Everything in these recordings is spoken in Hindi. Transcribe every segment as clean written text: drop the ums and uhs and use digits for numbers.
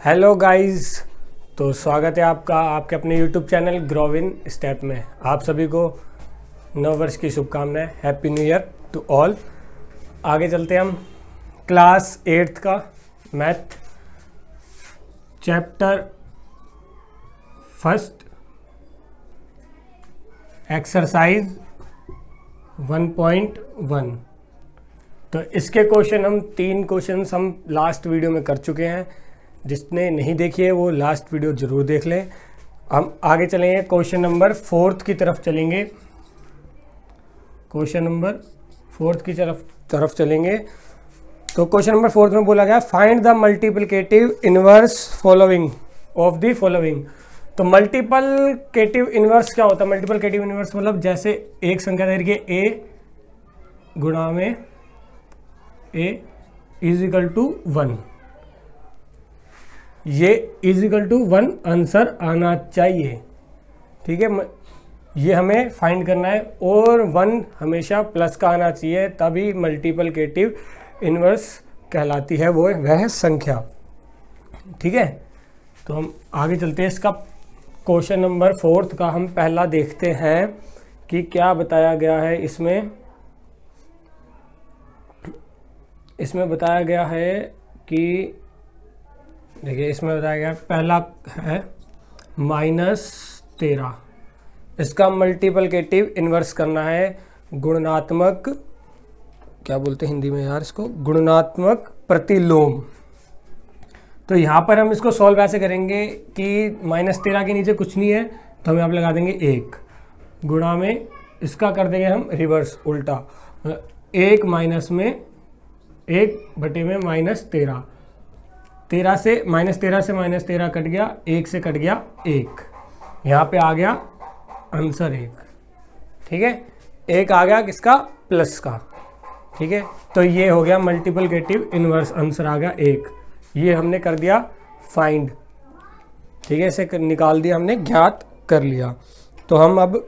Hello guys. तो स्वागत है आपका आपके अपने यूट्यूब चैनल ग्रोविन स्टेप में। आप सभी को नव वर्ष की शुभकामनाएं। Happy new year to all. आगे चलते हैं हम क्लास 8th का मैथ चैप्टर फर्स्ट एक्सरसाइज 1.1। तो इसके क्वेश्चन हम 3 क्वेश्चन हम लास्ट वीडियो में कर चुके हैं। जिसने नहीं देखी है वो लास्ट वीडियो ज़रूर देख लें। हम आगे चलेंगे, क्वेश्चन नंबर 4 की तरफ चलेंगे। क्वेश्चन नंबर 4 की तरफ चलेंगे। तो क्वेश्चन नंबर 4 में बोला गया find the multiplicative inverse following of the following. तो मल्टीप्लिकेटिव इनवर्स क्या होता है? मल्टीप्लिकेटिव इनवर्स मतलब जैसे एक संख्या दे रही है a गुणा में a इज इक्वल टू 1, ये इज इक्वल टू 1 आंसर आना चाहिए। ठीक है, ये हमें फाइंड करना है और 1 हमेशा प्लस का आना चाहिए, तभी मल्टीप्लिकेटिव इनवर्स कहलाती है वह संख्या। ठीक है, तो हम आगे चलते हैं। इसका क्वेश्चन नंबर 4 का हम पहला देखते हैं कि क्या बताया गया है। इसमें बताया गया है कि देखिए, इसमें बताया गया पहला है -13। इसका मल्टीप्लिकेटिव इन्वर्स करना है। गुणनात्मक, क्या बोलते हैं हिंदी में यार इसको, गुणनात्मक प्रतिलोम। तो यहाँ पर हम इसको सॉल्व ऐसे करेंगे कि -13 के नीचे कुछ नहीं है तो हम यहाँ पे लगा देंगे 1 गुणा में, इसका कर देंगे हम रिवर्स उल्टा, 1 माइनस में 1 बटे में -13, 13 से -13 कट गया, 1 से कट गया 1, यहाँ पे आ गया आंसर 1। ठीक है, 1 आ गया किसका? प्लस का। ठीक है, तो ये हो गया मल्टीप्लिकेटिव इनवर्स, आंसर आ गया 1। ये हमने कर दिया फाइंड। ठीक है, इसे निकाल दिया हमने, ज्ञात कर लिया। तो हम अब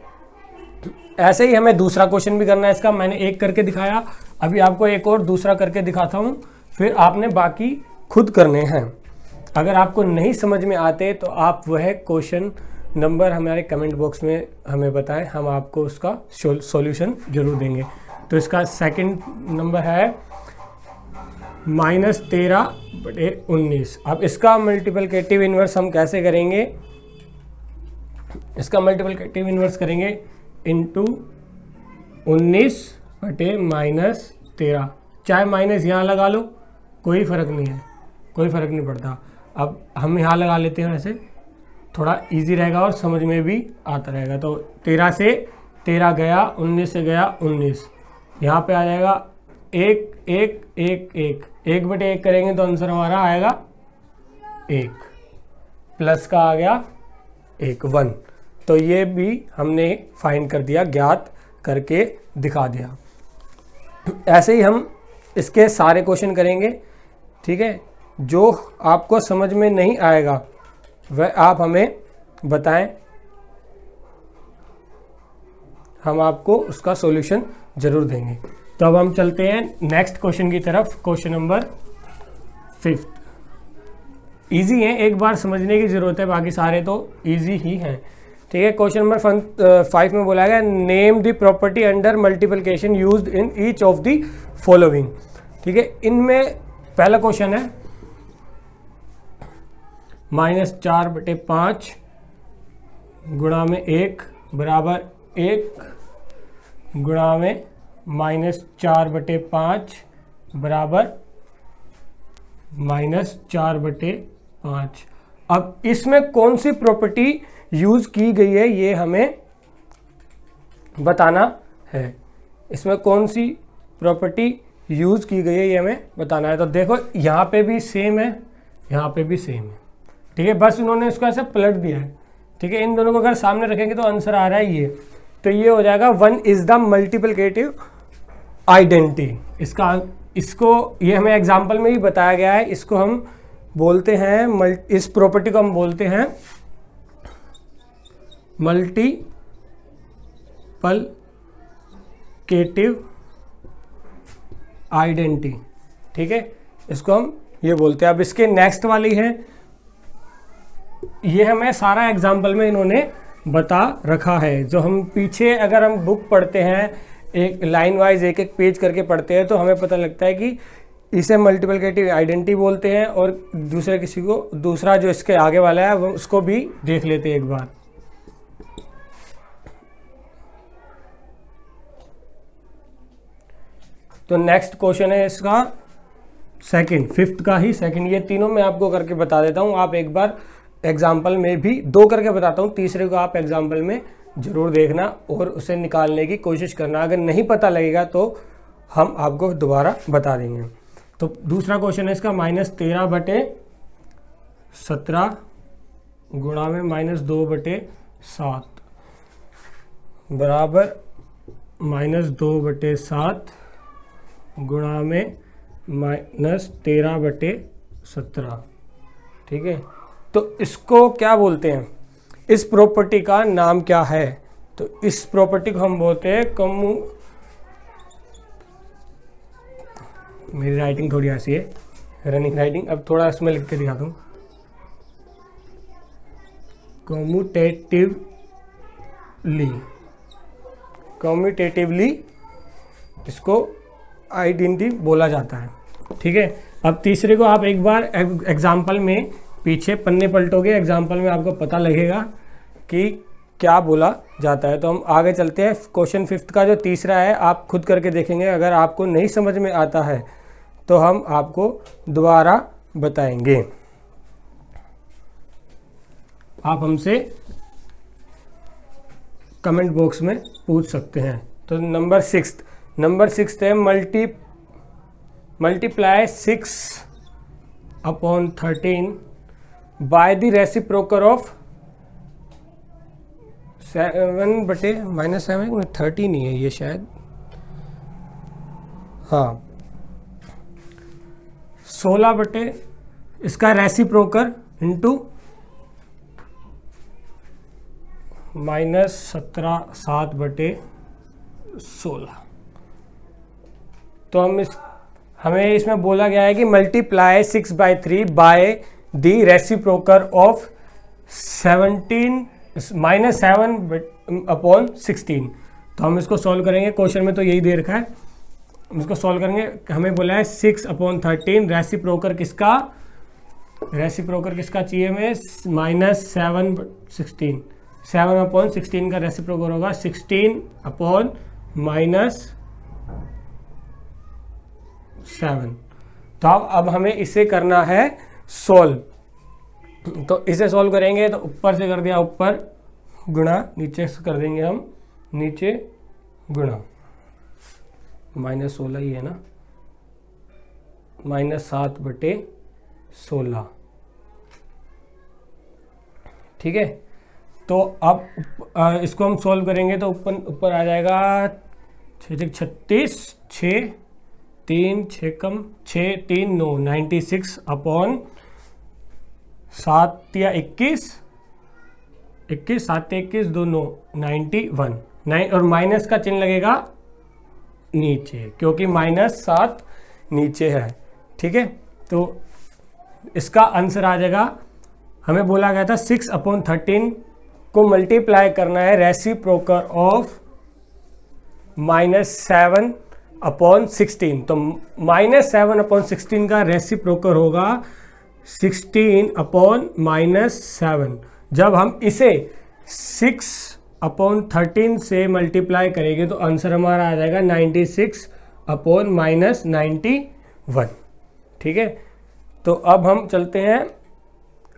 ऐसे ही हमें दूसरा क्वेश्चन भी करना है इसका। मैंने एक करके दिखाया, अभी आपको एक और दूसरा करके दिखाता हूँ, फिर आपने बाकी खुद करने हैं। अगर आपको नहीं समझ में आते तो आप वह क्वेश्चन नंबर हमारे कमेंट बॉक्स में हमें बताएं, हम आपको उसका सॉल्यूशन जरूर देंगे। तो इसका सेकंड नंबर है -13/19। अब इसका मल्टीप्लिकेटिव इनवर्स हम कैसे करेंगे? इसका मल्टीप्लिकेटिव इनवर्स करेंगे इंटू 19/-13। चाहे माइनस यहाँ लगा लो, कोई फ़र्क नहीं है, कोई फ़र्क नहीं पड़ता। अब हम यहाँ लगा लेते हैं, ऐसे थोड़ा इजी रहेगा और समझ में भी आता रहेगा। तो 13 से 13 गया, 19 से गया 19, यहाँ पे आ जाएगा 1 1 1 1, 1/1 करेंगे तो आंसर हमारा आएगा 1, प्लस का आ गया 1 तो ये भी हमने फाइंड कर दिया, ज्ञात करके दिखा दिया। ऐसे ही हम इसके सारे क्वेश्चन करेंगे। ठीक है, जो आपको समझ में नहीं आएगा वह आप हमें बताएं, हम आपको उसका सॉल्यूशन जरूर देंगे। तो अब हम चलते हैं नेक्स्ट क्वेश्चन की तरफ। क्वेश्चन नंबर 5 इजी है, एक बार समझने की जरूरत है, बाकी सारे तो इजी ही हैं। ठीक है, क्वेश्चन नंबर 5 में बोला गया name the property under multiplication used in each of the following. ठीक है, इनमें पहला क्वेश्चन है -4/5 गुणा में 1 बराबर 1 गुणा में -4/5 बराबर -4/5। अब इसमें कौन सी प्रॉपर्टी यूज की गई है ये हमें बताना है। इसमें कौन सी प्रॉपर्टी यूज की गई है ये हमें बताना है। तो देखो, यहाँ पे भी सेम है, यहाँ पे भी सेम है। ठीक है, बस उन्होंने इसको ऐसे पलट दिया है। ठीक है, इन दोनों को अगर सामने रखेंगे तो आंसर आ रहा है ये, तो ये हो जाएगा 1 इज द मल्टीप्लिकेटिव आइडेंटिटी। इसको ये हमें एग्जाम्पल में ही बताया गया है। इसको हम बोलते हैं, इस प्रॉपर्टी को हम बोलते हैं मल्टीप्लिकेटिव आइडेंटिटी। ठीक है, इसको हम ये बोलते हैं। अब इसके नेक्स्ट वाली है ये हमें सारा एग्जाम्पल में इन्होंने बता रखा है। जो हम पीछे अगर हम बुक पढ़ते हैं, एक लाइन वाइज एक एक पेज करके पढ़ते हैं, तो हमें पता लगता है कि इसे मल्टीप्लिकेटिव आइडेंटिटी बोलते हैं, और दूसरे किसी को दूसरा जो इसके आगे वाला है वो उसको भी देख लेते हैं एक बार। तो नेक्स्ट क्वेश्चन है इसका सेकंड, फिफ्थ का ही सेकंड। ये तीनों मैं आपको करके बता देता हूँ, आप एक बार एग्जाम्पल में भी दो करके बताता हूँ, तीसरे को आप एग्जाम्पल में जरूर देखना और उसे निकालने की कोशिश करना। अगर नहीं पता लगेगा तो हम आपको दोबारा बता देंगे। तो दूसरा क्वेश्चन है इसका -13/17 गुणा में -2/7 बराबर -2/7 गुणा में -13/17। ठीक है, तो इसको क्या बोलते हैं, इस प्रॉपर्टी का नाम क्या है? तो इस प्रॉपर्टी को हम बोलते हैं मेरी राइटिंग थोड़ी ऐसी है, रनिंग राइटिंग, अब थोड़ा इसमें लिख के दिखा दूँ। कम्यूटेटिवली इसको आइडेंटिटी बोला जाता है। ठीक है, अब तीसरे को आप एक बार एग्जाम्पल में पीछे पन्ने पलटोगे, एग्जाम्पल में आपको पता लगेगा कि क्या बोला जाता है। तो हम आगे चलते हैं। क्वेश्चन फिफ्थ का जो तीसरा है आप खुद करके देखेंगे, अगर आपको नहीं समझ में आता है तो हम आपको दोबारा बताएंगे। आप हमसे कमेंट बॉक्स में पूछ सकते हैं। तो नंबर सिक्स है multiply 6/13 by the reciprocal of 7/-7 30 नहीं है ये शायद, हाँ 16 इसका रेसिप्रोकल इंटू -7/16। तो हमें इसमें बोला गया है कि multiply 6/3 by the reciprocal of 7/16। तो हम इसको सॉल्व करेंगे, क्वेश्चन में तो यही दे रखा है, हम इसको सॉल्व करेंगे। हमें बोला है 6/13 रेसिप्रोकल किसका चाहिए हमें, -7/16। 7/16 का रेसिप्रोकल होगा 16/7। तो अब हमें इसे करना है सॉल्व। तो इसे सॉल्व करेंगे तो ऊपर से कर दिया ऊपर गुणा, नीचे से कर देंगे हम नीचे गुणा, -16 ही है ना, -7/16। ठीक है, तो अब इसको हम सॉल्व करेंगे तो ऊपर आ जाएगा 6×36, 6 3 6 कम 6 3 9 96/7 या 21 7 21 2 9 91 9, और माइनस का चिन्ह लगेगा नीचे क्योंकि -7 नीचे है। ठीक है, तो इसका आंसर आ जाएगा, हमें बोला गया था 6/13 को मल्टीप्लाई करना है रेसिप्रोकल ऑफ -7/16। तो -7/16 का रेसिप्रोकल होगा 16/-7। जब हम इसे 6/13 से मल्टीप्लाई करेंगे तो आंसर हमारा आ जाएगा 96/-91। ठीक है, तो अब हम चलते हैं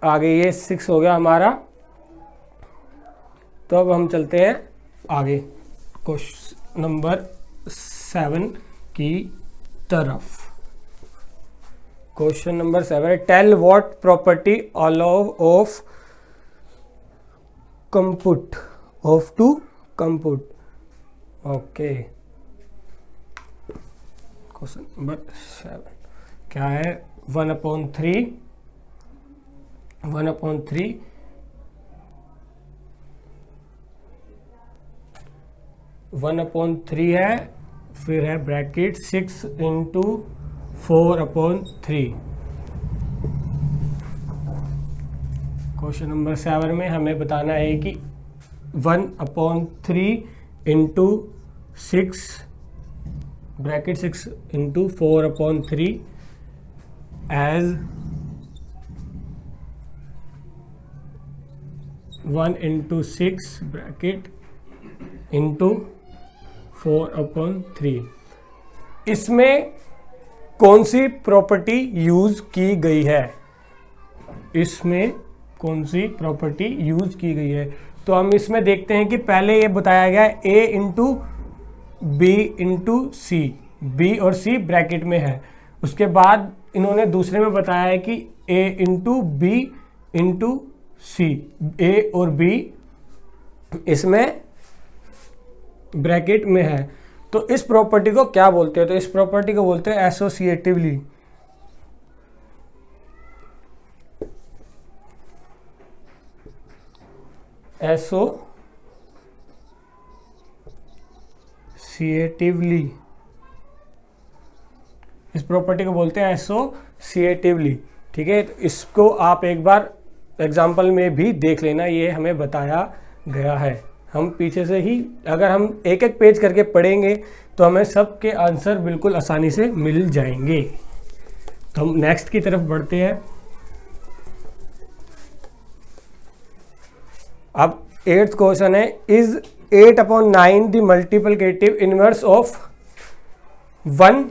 आगे, ये 6 हो गया हमारा। तो अब हम चलते हैं आगे क्वेश्चन नंबर 7 की तरफ। Question number 7, tell what property allow of compute to compute. Okay, question number 7 क्या है, 1/3 1/3 है, फिर है ब्रैकेट 6 × 4/3। क्वेश्चन नंबर 7 में हमें बताना है कि 1/3 into 6 bracket 6 into 4/3 as 1 into 6 bracket into 4/3। इसमें कौन सी प्रॉपर्टी यूज की गई है? इसमें कौन सी प्रॉपर्टी यूज की गई है? तो हम इसमें देखते हैं कि पहले ये बताया गया है a into B into C, B और सी ब्रैकेट में है। उसके बाद इन्होंने दूसरे में बताया है कि a into B into C, a और b इसमें ब्रैकेट में है। तो इस प्रॉपर्टी को क्या बोलते हैं? तो इस प्रॉपर्टी को बोलते हैं एसोसिएटिवली। एसोसिएटिवली, इस प्रॉपर्टी को बोलते हैं एसोसिएटिवली। ठीक है, तो इसको आप एक बार एग्जाम्पल में भी देख लेना, ये हमें बताया गया है। हम पीछे से ही अगर हम एक एक पेज करके पढ़ेंगे तो हमें सबके आंसर बिल्कुल आसानी से मिल जाएंगे। तो हम नेक्स्ट की तरफ बढ़ते हैं। अब 8th क्वेश्चन है, is 8/9 the multiplicative inverse of 1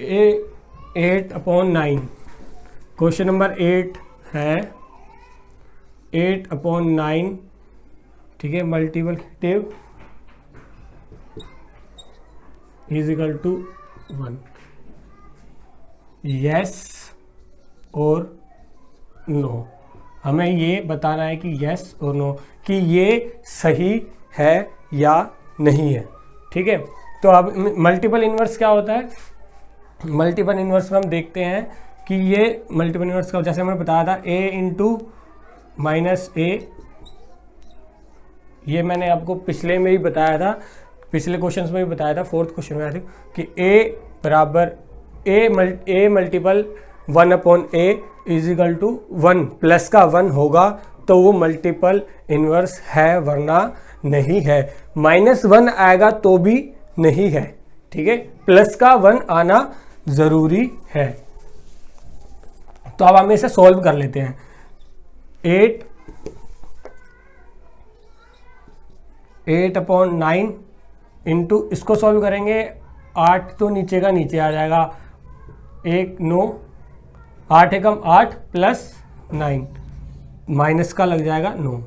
8/9। Question number 8 है 8/9, ठीक है, multiplicative is equal to 1। Yes और नो, हमें ये बताना है कि यस और नो कि ये सही है या नहीं है। ठीक है, तो अब मल्टीपल इनवर्स क्या होता है? मल्टीपल इनवर्स में हम देखते हैं कि ये मल्टीपल इनवर्स का जैसे मैंने बताया था a इंटू माइनस ए, ये मैंने आपको पिछले में ही बताया था, पिछले क्वेश्चंस में भी बताया था, 4th क्वेश्चन में आया था कि a बराबर a multiple 1/a is equal to 1 plus का 1 होगा तो वो मल्टीपल इनवर्स है, वरना नहीं है। -1 आएगा तो भी नहीं है। ठीक है, प्लस का 1 आना जरूरी है। तो अब हम इसे सॉल्व कर लेते हैं। 8/9 इंटू, इसको सॉल्व करेंगे, 8 तो नीचे का नीचे आ जाएगा, 1 9, 8 एकम 8 प्लस 9, माइनस का लग जाएगा 9।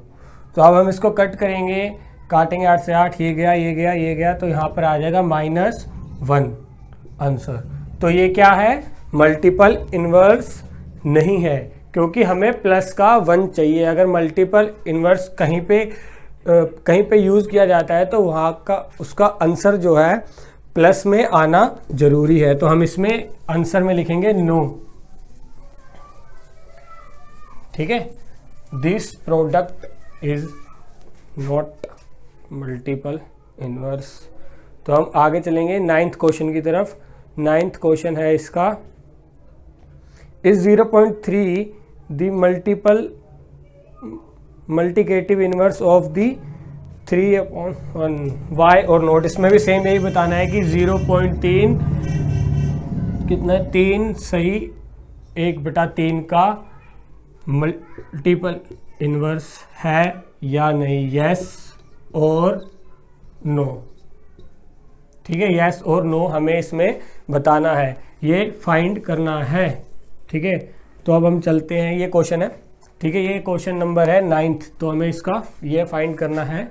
तो अब हम इसको कट करेंगे, काटेंगे 8 से 8, ये गया ये गया ये गया, तो यहाँ पर आ जाएगा -1 आंसर। तो ये क्या है? मल्टीपल इनवर्स नहीं है, क्योंकि हमें प्लस का 1 चाहिए। अगर मल्टीपल इनवर्स कहीं पे यूज़ किया जाता है तो वहाँ का उसका आंसर जो है प्लस में आना जरूरी है। तो हम इसमें आंसर में लिखेंगे नो। ठीक है, this product is not multiple inverse. तो हम आगे चलेंगे 9th क्वेश्चन की तरफ। 9th क्वेश्चन है इसका, is 0.3 the multiplicative inverse of the 3/1 why और नॉट। इसमें भी सेम यही बताना है कि 0.3 कितना है? 3 सही 1/3 का मल्टीपल इनवर्स है या नहीं, यस और नो। ठीक है, यस और नो हमें इसमें बताना है, ये फाइंड करना है। ठीक है, तो अब हम चलते हैं, ये क्वेश्चन है। ठीक है, ये क्वेश्चन नंबर है 9th, तो हमें इसका ये फाइंड करना है।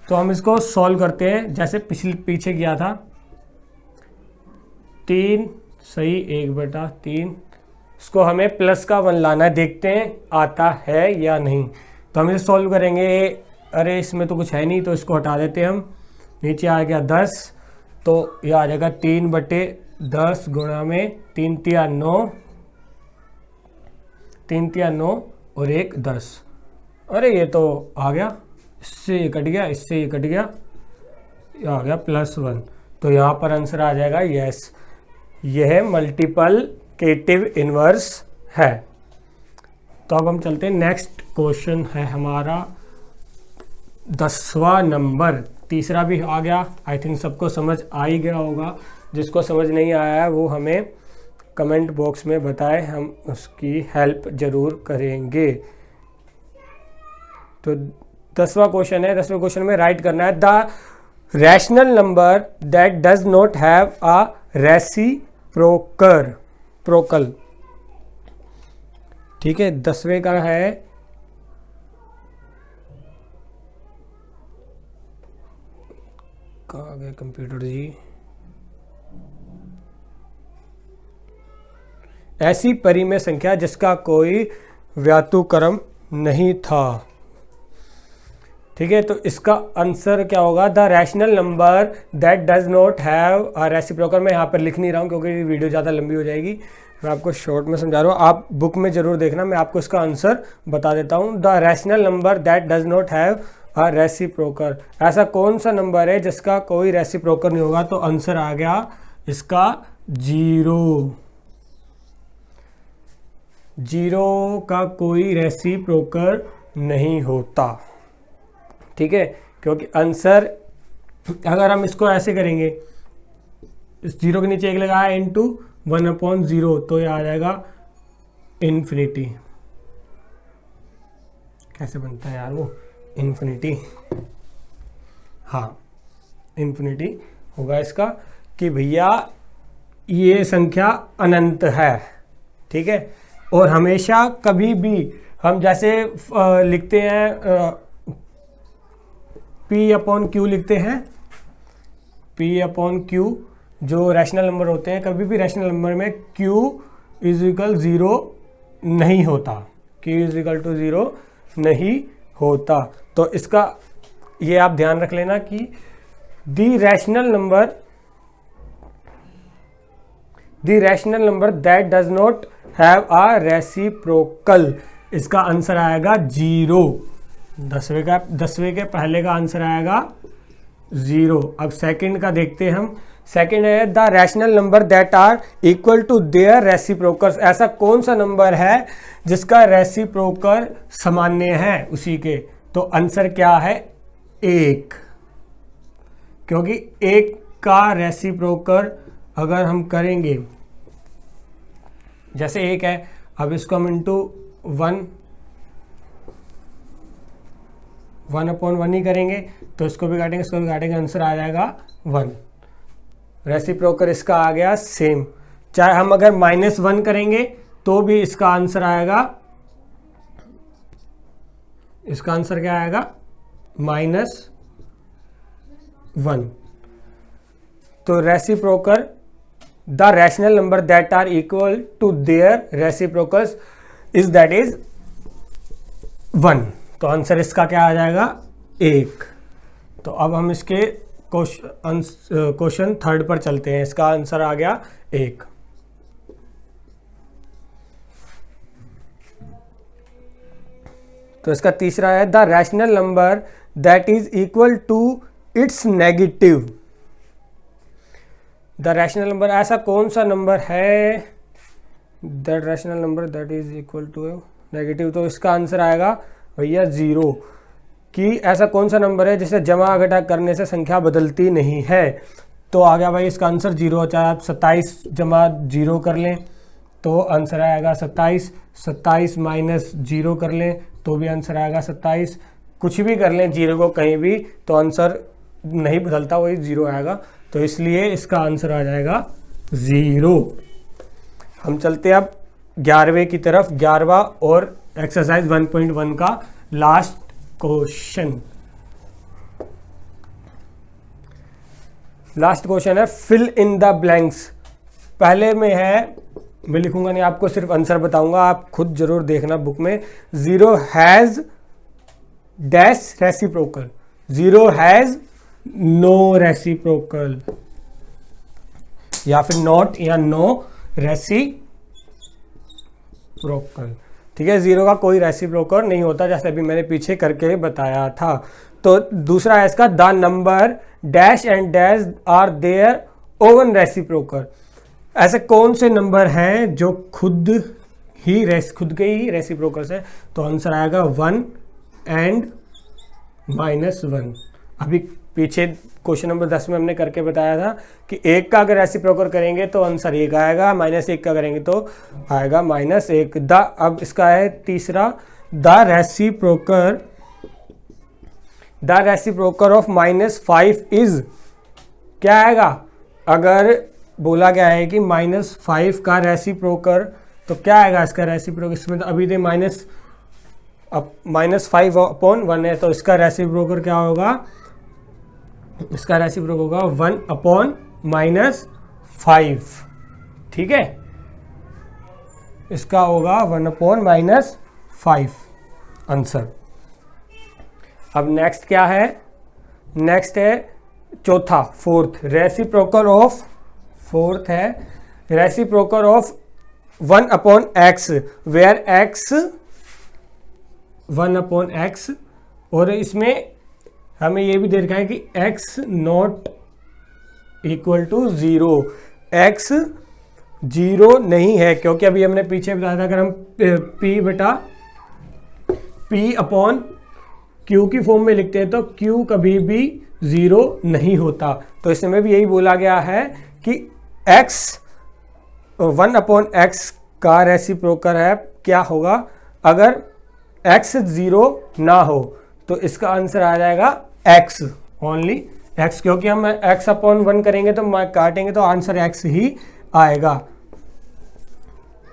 तो हम इसको सॉल्व करते हैं जैसे पीछे किया था। 3 सही 1/3, इसको हमें प्लस का 1 लाना है, देखते हैं आता है या नहीं। तो हम इसे सॉल्व करेंगे। अरे इसमें तो कुछ है नहीं, तो इसको हटा देते हैं हम। नीचे आ गया 10, तो यह आ जाएगा 3/10 गुणा में 3 तिया 9, 3 तिया 9 और 1 10। अरे ये तो आ गया, इससे ये कट गया, इससे ये कट गया, ये आ गया +1। तो यहाँ पर आंसर आ जाएगा यस, यह मल्टीप्लिकेटिव इनवर्स है। तो अब हम चलते हैं, नेक्स्ट क्वेश्चन है हमारा 10वां नंबर। तीसरा भी आ गया, आई थिंक सबको समझ आ ही गया होगा। जिसको समझ नहीं आया है वो हमें कमेंट बॉक्स में बताए, हम उसकी हेल्प ज़रूर करेंगे। तो 10वां क्वेश्चन है। 10वें क्वेश्चन में राइट करना है the rational number that does not have a reciprocal. ठीक है, 10वें का है कहाँ गए कंप्यूटर जी। ऐसी परिमेय संख्या जिसका कोई व्यातुक्रम नहीं था। ठीक है, तो इसका आंसर क्या होगा, the rational number that does not have a reciprocal. मैं यहाँ पर लिख नहीं रहा हूँ क्योंकि वीडियो ज़्यादा लंबी हो जाएगी, मैं आपको शॉर्ट में समझा रहा हूँ, आप बुक में ज़रूर देखना, मैं आपको इसका आंसर बता देता हूँ। The rational number that does not have a reciprocal, ऐसा कौन सा नंबर है जिसका कोई रेसिप्रोकल नहीं होगा। तो आंसर आ गया इसका 0। 0 का कोई रेसिप्रोकल नहीं होता। ठीक है, क्योंकि आंसर अगर हम इसको ऐसे करेंगे, इस 0 के नीचे 1 लगाया इंटू 1/0, तो ये आ जाएगा इन्फिनिटी। कैसे बनता है यार वो इन्फिनिटी, हाँ इन्फिनिटी होगा इसका, कि भैया ये संख्या अनंत है। ठीक है, और हमेशा कभी भी हम जैसे लिखते हैं P/Q लिखते हैं, P/Q जो रैशनल नंबर होते हैं, कभी भी रैशनल नंबर में Q = 0 नहीं होता, Q = 0 नहीं होता। तो इसका ये आप ध्यान रख लेना कि the rational number that does not have a reciprocal, इसका आंसर आएगा 0। 10वें के पहले का आंसर आएगा 0। अब सेकंड का देखते हैं हम। सेकंड है the rational number that are equal to their reciprocals, ऐसा कौन सा नंबर है जिसका रेसिप्रोकल सामान्य है उसी के। तो आंसर क्या है 1, क्योंकि 1 का रेसिप्रोकल अगर हम करेंगे, जैसे 1 है, अब इसको हम इंटू 1/1 ही करेंगे, तो इसको भी काटेंगे, इसको भी काटेंगे, आंसर आ जाएगा 1। रेसिप्रोकल इसका आ गया सेम। चाहे हम अगर -1 करेंगे तो भी इसका आंसर आएगा, इसका आंसर क्या आएगा -1। तो reciprocal the rational number that are equal to their reciprocals is that is 1। तो आंसर इसका क्या आ जाएगा 1। तो अब हम इसके क्वेश्चन थर्ड पर चलते हैं। इसका आंसर आ गया 1। तो इसका तीसरा है the rational number that is equal to its negative. The rational number, ऐसा कौन सा नंबर है that rational number that is equal to negative. तो इसका आंसर आएगा भैया 0, कि ऐसा कौन सा नंबर है जिसे जमा घटा करने से संख्या बदलती नहीं है। तो आ गया भाई इसका आंसर 0। चाहे आप 27 जमा 0 कर लें तो आंसर आएगा 27, 27 माइनस 0 कर लें तो भी आंसर आएगा 27, कुछ भी कर लें 0 को कहीं भी तो आंसर नहीं बदलता, वही 0 आएगा। तो इसलिए इसका आंसर आ जाएगा 0। हम चलते हैं अब 11वें की तरफ। 11वां और एक्सरसाइज 1.1 का लास्ट क्वेश्चन। लास्ट क्वेश्चन है फिल इन द ब्लैंक्स। पहले में है, मैं लिखूंगा नहीं, आपको सिर्फ आंसर बताऊंगा, आप खुद जरूर देखना बुक में। 0 has dash reciprocal, 0 has no reciprocal, या फिर नॉट या नो रेसिप्रोकल। ठीक है, 0 का कोई रेसिप्रोकल नहीं होता, जैसे अभी मैंने पीछे करके बताया था। तो दूसरा है इसका the number dash and dash are their own reciprocal. ऐसे कौन से नंबर हैं जो खुद ही खुद के ही रेसिप्रोकल्स है, तो आंसर आएगा 1 एंड -1। अभी पीछे क्वेश्चन नंबर 10 में हमने करके बताया था कि 1 का अगर रेसिप्रोकल करेंगे तो आंसर 1 आएगा, -1 का करेंगे तो आएगा -1। अब इसका है तीसरा, द रेसिप्रोकल ऑफ -5 इज, क्या आएगा? अगर बोला गया है कि -5 का रेसिप्रोकल, तो क्या आएगा इसका रेसिप्रोकल? इसमें तो अभी -5/1 है, तो इसका रेसिप्रोकल क्या होगा? इसका रेसिप्रोकल होगा 1/-5। ठीक है, इसका होगा 1/-5 आंसर। अब नेक्स्ट क्या है? नेक्स्ट है चौथा, fourth, reciprocal of 1/x, where x 1/x, और इसमें हमें ये भी दे रखा है कि x not equal to 0, x 0 नहीं है, क्योंकि अभी हमने पीछे बताया था अगर हम p/q की फॉर्म में लिखते हैं तो q कभी भी 0 नहीं होता। तो इसमें भी यही बोला गया है कि x 1/x का रेसिप्रोकल है, क्या होगा? अगर x 0 ना हो तो इसका आंसर आ जाएगा x, ओनली x, क्योंकि हम x/1 करेंगे तो काटेंगे तो आंसर x ही आएगा,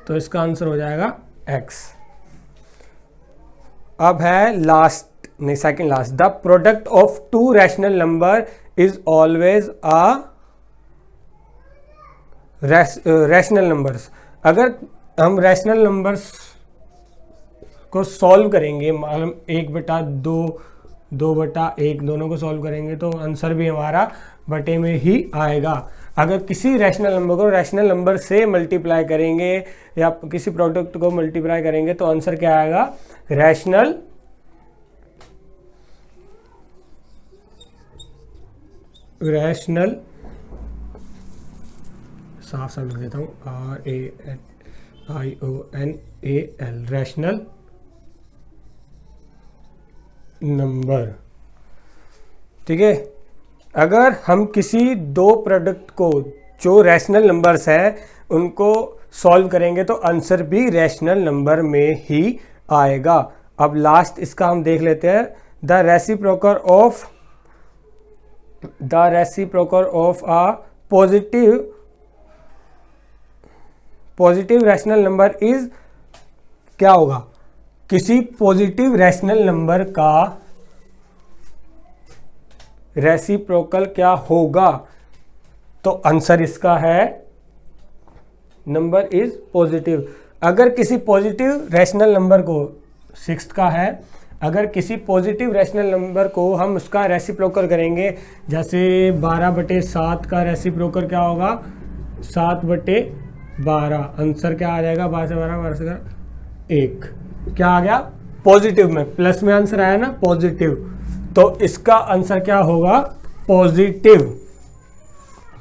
तो इसका आंसर हो जाएगा x। अब है लास्ट, नहीं second last, the product of 2 rational number is always a rational numbers. अगर हम रैशनल नंबर्स को सॉल्व करेंगे, मतलब 1/2, 2/1 दोनों को सॉल्व करेंगे तो आंसर भी हमारा बटे में ही आएगा। अगर किसी रैशनल नंबर को रैशनल नंबर से मल्टीप्लाई करेंगे या किसी प्रोडक्ट को मल्टीप्लाई करेंगे तो आंसर क्या आएगा? रैशनल साफ लिख देता हूँ, RASIONAL, रैशनल नंबर। ठीक है, अगर हम किसी दो प्रोडक्ट को जो रैशनल नंबर्स हैं उनको सॉल्व करेंगे तो आंसर भी रैशनल नंबर में ही आएगा। अब लास्ट इसका हम देख लेते हैं, the reciprocal of a positive rational number is, क्या होगा? किसी पॉजिटिव रैशनल नंबर का रेसिप्रोकल क्या होगा? तो आंसर इसका है नंबर इज पॉजिटिव। अगर किसी पॉजिटिव रैशनल नंबर को 6 का है, अगर किसी पॉजिटिव रैशनल नंबर को हम उसका रेसिप्रोकल करेंगे, जैसे 12/7 का रेसिप्रोकल क्या होगा? 7/12। आंसर क्या आ जाएगा? 12 से 12, 12 से 1, क्या आ गया? पॉजिटिव में, प्लस में आंसर आया ना, पॉजिटिव, तो इसका आंसर क्या होगा? पॉजिटिव।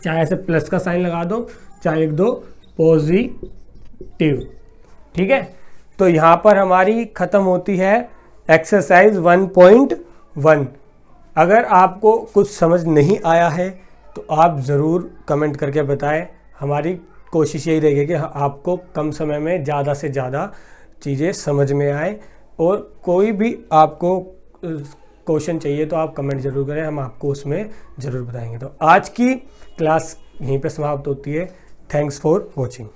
चाहे ऐसे प्लस का साइन लगा दो, चाहे लिख दो पॉजिटिव। ठीक है, तो यहां पर हमारी खत्म होती है एक्सरसाइज 1.1। अगर आपको कुछ समझ नहीं आया है तो आप ज़रूर कमेंट करके बताएं। हमारी कोशिश यही रहेगी कि आपको कम समय में ज़्यादा से ज़्यादा चीज़ें समझ में आए, और कोई भी आपको क्वेश्चन चाहिए तो आप कमेंट ज़रूर करें, हम आपको उसमें ज़रूर बताएंगे। तो आज की क्लास यहीं पे समाप्त होती है। Thanks for watching.